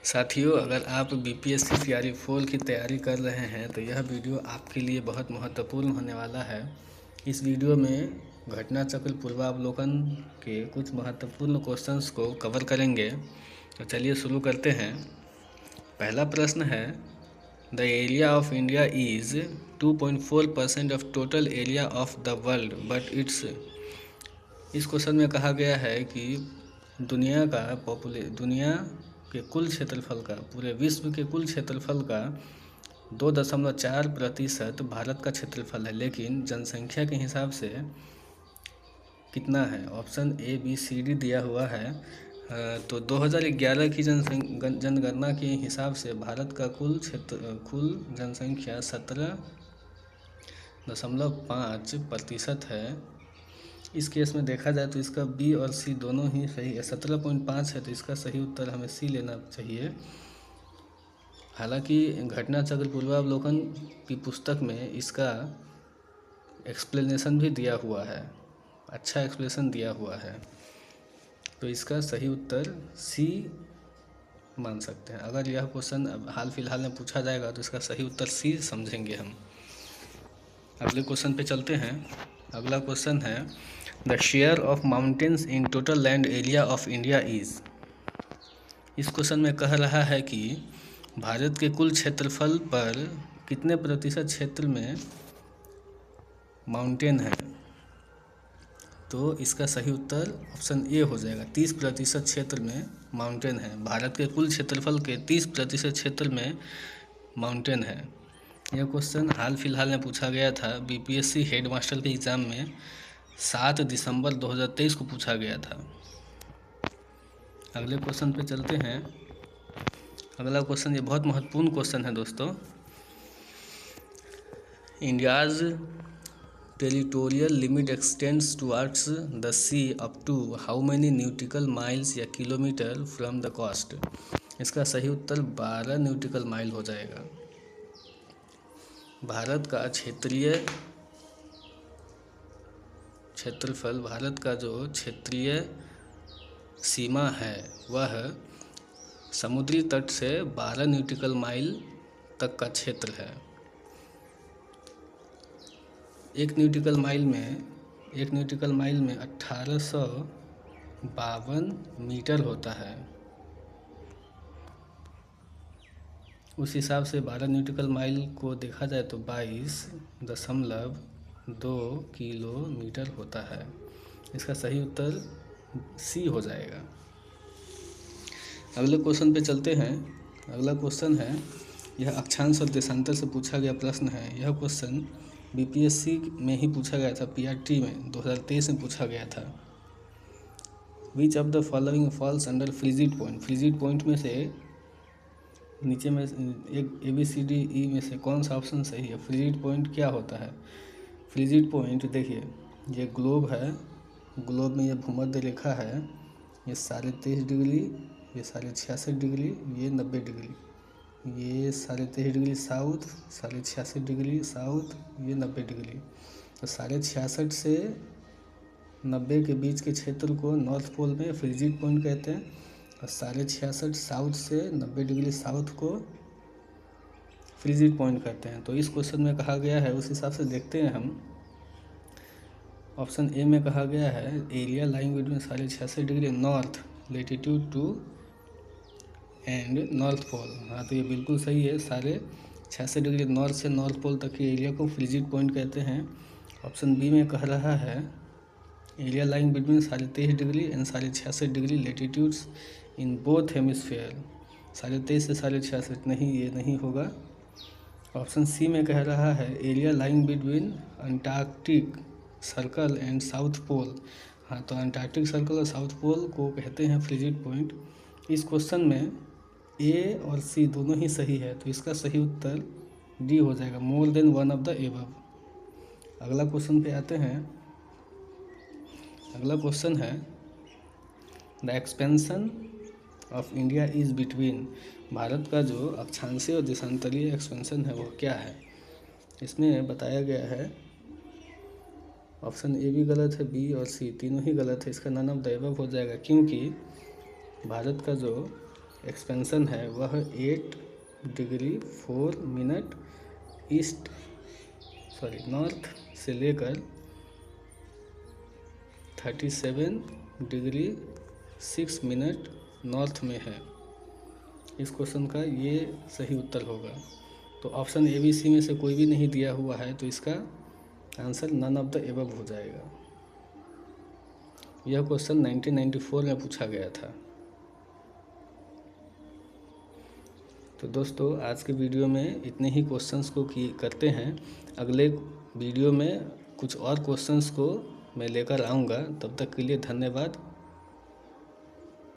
साथियों, अगर आप बीपीएससी तैयारी 4 की तैयारी कर रहे हैं तो यह वीडियो आपके लिए बहुत महत्वपूर्ण होने वाला है। इस वीडियो में घटना चक्र पूर्वावलोकन के कुछ महत्वपूर्ण क्वेश्चंस को कवर करेंगे। तो चलिए शुरू करते हैं। पहला प्रश्न है, the area of India is 2.4% of total area of the world but इस क्वेश्चन में कहा गया है कि दुनिया के कुल क्षेत्रफल का, पूरे विश्व के कुल क्षेत्रफल का 2.4% भारत का क्षेत्रफल है, लेकिन जनसंख्या के हिसाब से कितना है? Option A B C D दिया हुआ है। तो 2011 की जनगणना के हिसाब से भारत का कुल जनसंख्या 17.5% है। इस केस में देखा जाए तो इसका बी और सी दोनों ही सही है। 17.5 है तो इसका सही उत्तर हमें सी लेना चाहिए। हालांकि घटना चक्र पूर्वावलोकन की पुस्तक में इसका एक्सप्लेनेशन भी दिया हुआ है, अच्छा एक्सप्लेनेशन दिया हुआ है, तो इसका सही उत्तर सी मान सकते हैं। अगर यह क्वेश्चन अब हाल फिलहाल में पूछा जाएगा तो इसका सही उत्तर सी समझेंगे हम। अगले क्वेश्चन पे चलते हैं। अगला क्वेश्चन है, the share of mountains in total land area of India is. इस क्वेश्चन में कह रहा है कि भारत के कुल क्षेत्रफल पर कितने प्रतिशत क्षेत्र में माउंटेन है? तो इसका सही उत्तर ऑप्शन ए हो जाएगा। 30% क्षेत्र में माउंटेन है। भारत के कुल क्षेत्रफल के 30% क्षेत्र में माउंटेन है। यह क्वेश्चन हाल फिलहाल में पूछा गया था बीपीएससी हेडमास्टर के एग्ज़ाम में। 7 दिसंबर 2023 को पूछा गया था। अगले क्वेश्चन पे चलते हैं। अगला क्वेश्चन ये बहुत महत्वपूर्ण क्वेश्चन है दोस्तों। India's territorial limit extends towards the sea up to how many nautical miles या किलोमीटर फ्रॉम द कोस्ट। इसका सही उत्तर 12 न्यूटिकल माइल हो जाएगा। भारत का क्षेत्रफल, भारत का जो क्षेत्रीय सीमा है वह समुद्री तट से 12 न्यूटिकल माइल तक का क्षेत्र है। एक न्यूटिकल माइल में 1852 मीटर होता है। उस हिसाब से 12 न्यूटिकल माइल को देखा जाए तो 22.2 किलोमीटर होता है। इसका सही उत्तर सी हो जाएगा। अगले क्वेश्चन पे चलते हैं। अगला क्वेश्चन है, यह अक्षांश और देशांतर से पूछा गया प्रश्न है। यह क्वेश्चन बीपीएससी में ही पूछा गया था, पीआरटी में 2023 में पूछा गया था। Which of the following falls under frigid point. Frigid point में से नीचे में एक ABCDE में से कौन सा ऑप्शन सही है? फ्रिजिड पॉइंट क्या होता है? फ्रिजिड पॉइंट देखिए, ये ग्लोब है, ग्लोब में ये भूमध्य रेखा है, ये 23.5 डिग्री, ये 66.5 डिग्री, ये 90 डिग्री, ये 23.5 डिग्री साउथ, 66.5 डिग्री साउथ, ये 90 डिग्री। तो 66.5 से 90 के बीच के क्षेत्र को नॉर्थ पोल में फ्रिजिड पॉइंट कहते हैं, और 66.5 साउथ से 90 डिग्री साउथ को फ्रिजिड पॉइंट कहते हैं। तो इस क्वेश्चन में कहा गया है, उस हिसाब से देखते हैं हम। ऑप्शन ए में कहा गया है, area lying between 66.5 degree north latitude to and north pole. हाँ, तो ये बिल्कुल सही है। 66.5 डिग्री नॉर्थ से नॉर्थ पोल तक के एरिया को फ्रिजिड पॉइंट कहते हैं। ऑप्शन बी में कह रहा है, area lying between 23.5 degree and 66.5 degree latitudes in both hemisphere. 23.5 से 66.5 नहीं, ये नहीं होगा। ऑप्शन सी में कह रहा है, area lying between Antarctic circle and south pole. हाँ, तो अंटार्कटिक सर्कल और साउथ पोल को कहते हैं फ्रिजिड पॉइंट। इस क्वेश्चन में ए और सी दोनों ही सही है, तो इसका सही उत्तर डी हो जाएगा, more than one of the above. अगला क्वेश्चन पे आते हैं। अगला क्वेश्चन है, the expansion of India is between. Bharat का जो अक्षांशीय और देशांतरीय एक्सपेंशन है वो क्या है? इसमें बताया गया है, ऑप्शन ए भी गलत है, बी और सी तीनों ही गलत है। इसका नन ऑफ द एबव हो जाएगा, क्योंकि भारत का जो एक्सपेंशन है वह 8 डिग्री 4 मिनट नॉर्थ से लेकर 37 डिग्री 6 मिनट नॉर्थ में है। इस क्वेश्चन का ये सही उत्तर होगा। तो ऑप्शन ए बी सी में से कोई भी नहीं दिया हुआ है, तो इसका answer none of the above हो जाएगा। यह क्वेश्चन 1994 में पूछा गया था। तो दोस्तों आज के वीडियो में इतने ही क्वेश्चंस को करते हैं। अगले वीडियो में कुछ और क्वेश्चंस को मैं लेकर आऊँगा। तब तक के लिए धन्यवाद।